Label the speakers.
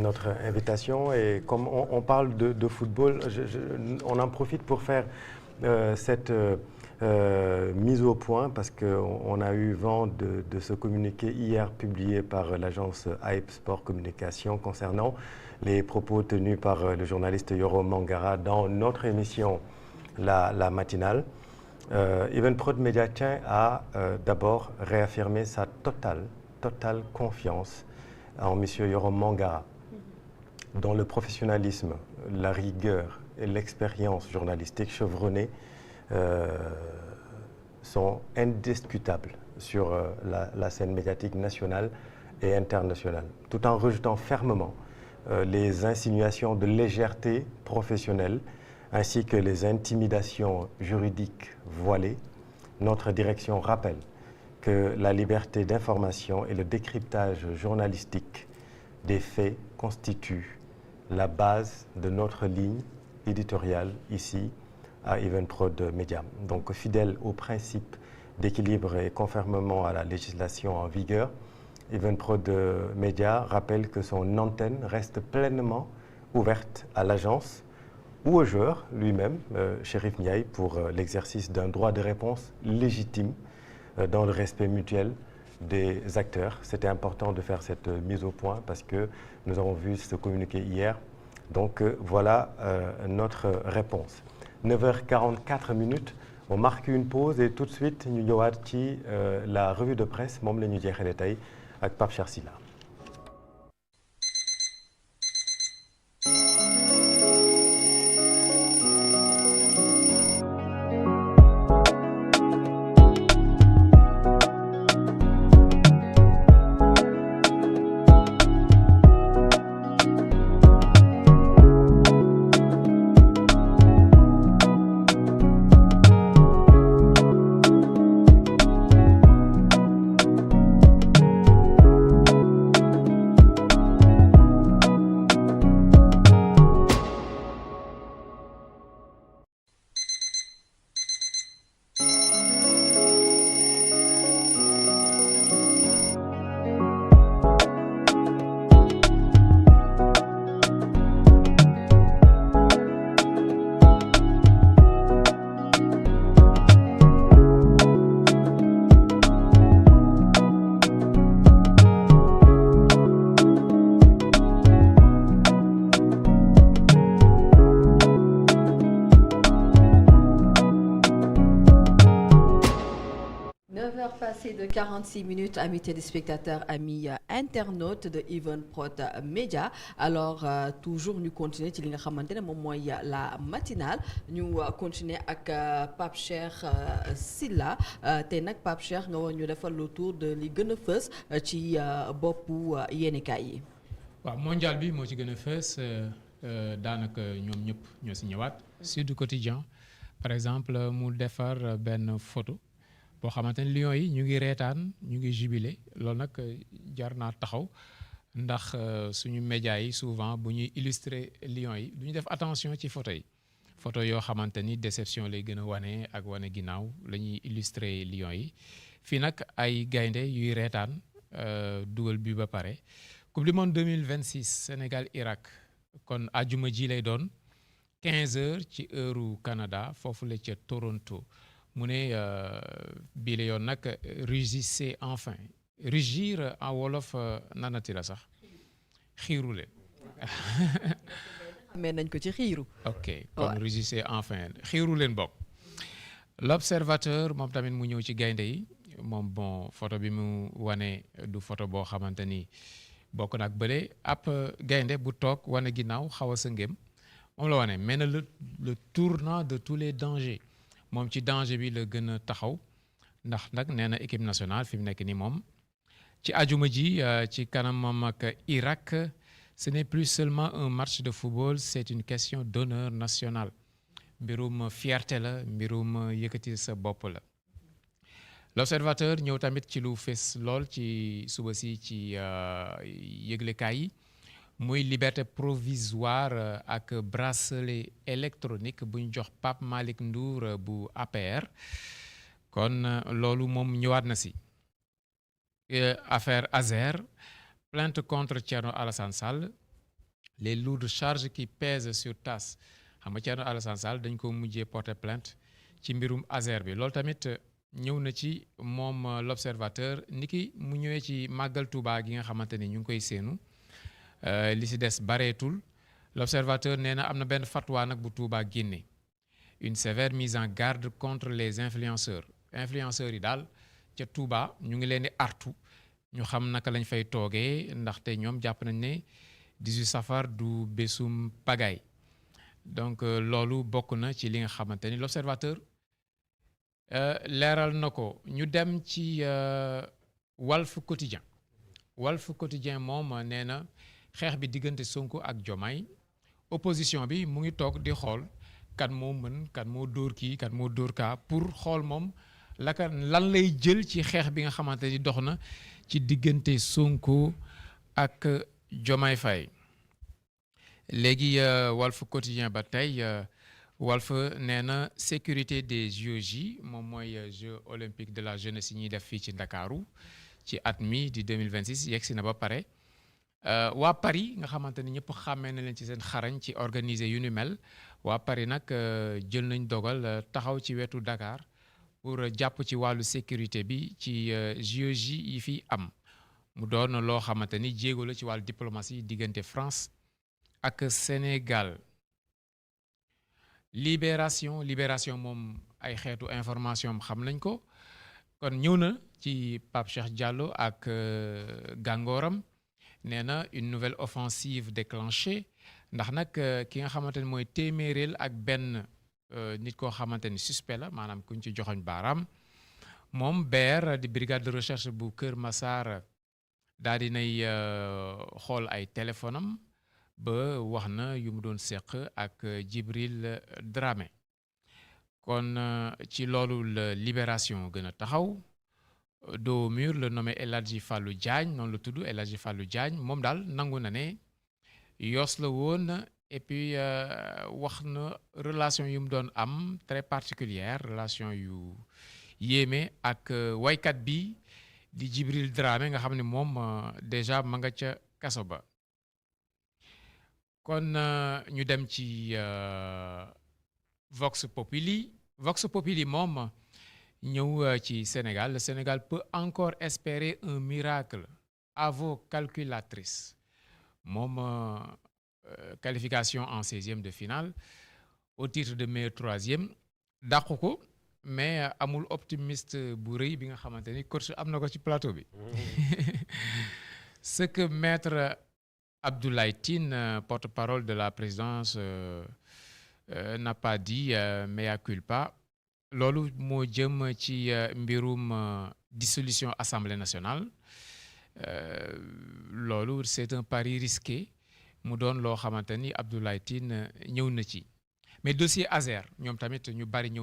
Speaker 1: Notre invitation et comme on parle de football, on en profite pour faire cette mise au point parce qu'on a eu vent de ce communiqué hier publié par l'agence Hype Sport Communication concernant les propos tenus par le journaliste Yoro Mangara dans notre émission La Matinale. Evenprod Media tient à d'abord réaffirmer sa totale confiance en M. Yoro Mangara, dont le professionnalisme, la rigueur et l'expérience journalistique chevronnée sont indiscutables sur la scène médiatique nationale et internationale, tout en rejetant fermement les insinuations de légèreté professionnelle ainsi que les intimidations juridiques voilées. Notre direction rappelle que la liberté d'information et le décryptage journalistique des faits constituent la base de notre ligne éditoriale ici à Evenprod Media. Donc fidèle au principe d'équilibre et conformément à la législation en vigueur, Evenprod Media rappelle que son antenne reste pleinement ouverte à l'agence ou au joueur lui-même, Chérif Ndiaye, pour l'exercice d'un droit de réponse légitime dans le respect mutuel des acteurs. C'était important de faire cette mise au point parce que nous avons vu ce communiqué hier. Donc voilà notre réponse. 9h44 minutes, on marque une pause et tout de suite ñu ñëwaat ci la revue de presse moom la ñu jeexalee tey ak Pape Cheikh Sylla.
Speaker 2: 46 minutes, amis téléspectateurs, amis internautes de Evenprod Media. Alors toujours ñu continuer ci li nga xamante ne moom mooy la matinale ñu continuer ak Pape Cheikh Sylla te nag Pape Cheikh nga war ñu defal le tour de li gën a fës ci boppu yéenekaay yi.
Speaker 3: waaw mondial bi moo ci gën a fës daanaka ñoom ñëpp ñoo si ñëwaat. Sud Quotidien par exemple mu defar benn photo boo xamante ne Lions yi ñu ngi reetaan ñu ngi jubilé loolu nag jar naa taxaw ndax suñu médias yi souvent bu ñuy illustrer Lions yi du ñu def attention ci photo yi photo yoo xamante ni déception lay gën a wane ak wane ginnaaw la ñuy illustrer Lions yi fii nag ay gaynde yuy reetaan dugal bi ba pare Coupe du monde 2026 Sénégal Irak kon àjjuma ji lay doon 15h ci heure Canada foofu la ca Toronto. mu ne bii la yoon nag rugissez enfin rugir en wolof nanati la sax xiiru leen.
Speaker 2: mais nañ ko ci xiiru.
Speaker 3: ok kon rugissez enfin xiiru leen bokk. L'Observateur moom tamit mu ñëw ci gaynde yi moom bon photo bi mu wane du photo boo xamante ni bokk nag bële ab gaynde bu toog wane ginnaaw xaw a sëngéem moom la wane mais na le tournant de tous les dangers. moom ci danger bi la gën a taxaw ndax nag nee na équipe nationale fi mu nekk nii moom ci ajuma ji ci kanamam ak Irak ce n'est plus seulement un match de football c'est une question d'honneur national mbirum fierté la mbirum yëkkati sa bopp la. L'Observateur ñëw tamit ci lu fees lool ci suba si ci yëglekaay yi muy liberté provisoire ak bracelet électronique bu ñu jox Pape Malick Ndour bu APR kon loolu moom ñëwaat na si affaire Azer plainte contre Thierno Alassane Sall les lourdes charges qui pèsent sur TAS xam nga Thierno Alassane Sall dañ ko mujjee porter plainte ci mbirum Azer bi loolu tamit ñëw na ci moom l'observateur niki mu ñëwee ci màggal Touba gi nga xamante ni ñu ngi koy séenu li si des bareetul l'observateur nee na am na benn fatwa nag bu Touba génne une sévère mise en garde contre les influenceurs yi daal ca Touba ñu ngi leen di artu ñu xam naka lañ fay toogee ndaxte ñoom jàpp nañ ne 18 safar du bésum pagaille donc loolu bokk na ci li nga xamante ni l'observateur leeral na ko ñu dem ci Walf Quotidien moom nee na xeex bi diggante Sonko ak Diomaye opposition bi mu ngi toog di xool kan moo mën kan moo dóor kii kan moo dóor kaa pour xool moom lan lay jël ci xeex bi nga xamante ni dox na ci diggante Sonko ak Diomaye Faye léegi Walf Quotidien ba tey Walf nee na sécurité des JOJ moom mooy Jeux olympiques de la jeunesse yi ñuy def fii ci Ndakaaru ci at mi di 2026 yegsi na ba pare waa Paris nga xamante ni ñëpp xàmmee na leen ci seen xarañ ci organiser yu ni mel waa Paris nag jël nañ dogal taxaw ci wetu Dakar pour jàpp ci wàllu sécurité bi ci JOJ yi fi am mu doon loo xamante ni jéego la ci wàllu diplomatie diggante France ak Sénégal. Libération moom ay xeetu information xam nañ ko kon ñëw na ci Pape Cheikh Diallo ak gàngooram nee na une nouvelle offensive déclenchée ndax nag ki nga xamante ni mooy téeméereel ak benn nit koo xamante ni suspect la maanaam kuñ ci joxoñ baaraam moom BR di brigade de recherche bu Kër Massar daal di nay xool ay téléphone am ba wax na yu mu doon seq ak Djibril Dramé kon ci loolu la Libération gën a taxaw dos au mur le nommé El Hadji Fallou Diagne noonu la tudd El Hadji Fallou Diagne moom daal nangu na ne yoos la woon et puis wax na relation yu mu doon am très particulière relation yu yéeme ak waykat bi di Djibril Dramé nga xam ne moom déjà ma nga ca kaso ba kon ñu dem ci Vox Populi moom ñëw ci Sénégal. Le Sénégal peut encore espérer un miracle à vos calculatrices moom qualification en 16e de finale au titre de meilleur troisième dàqu ko mais amul optimiste bu rëy bi nga xamante ni coach am na ko ci plateau bi ce que maître Abdoulaye Tine, porte-parole de la présidence, n'a pas dit mea culpa loolu moo jëm ci mbirum dissolution Assemblée nationale loolu c'est un pari risqué mu doon loo xamante ni Abdoulaye Tine ñëw na ci mais dossier Azer ñoom tamit ñu bari ñëw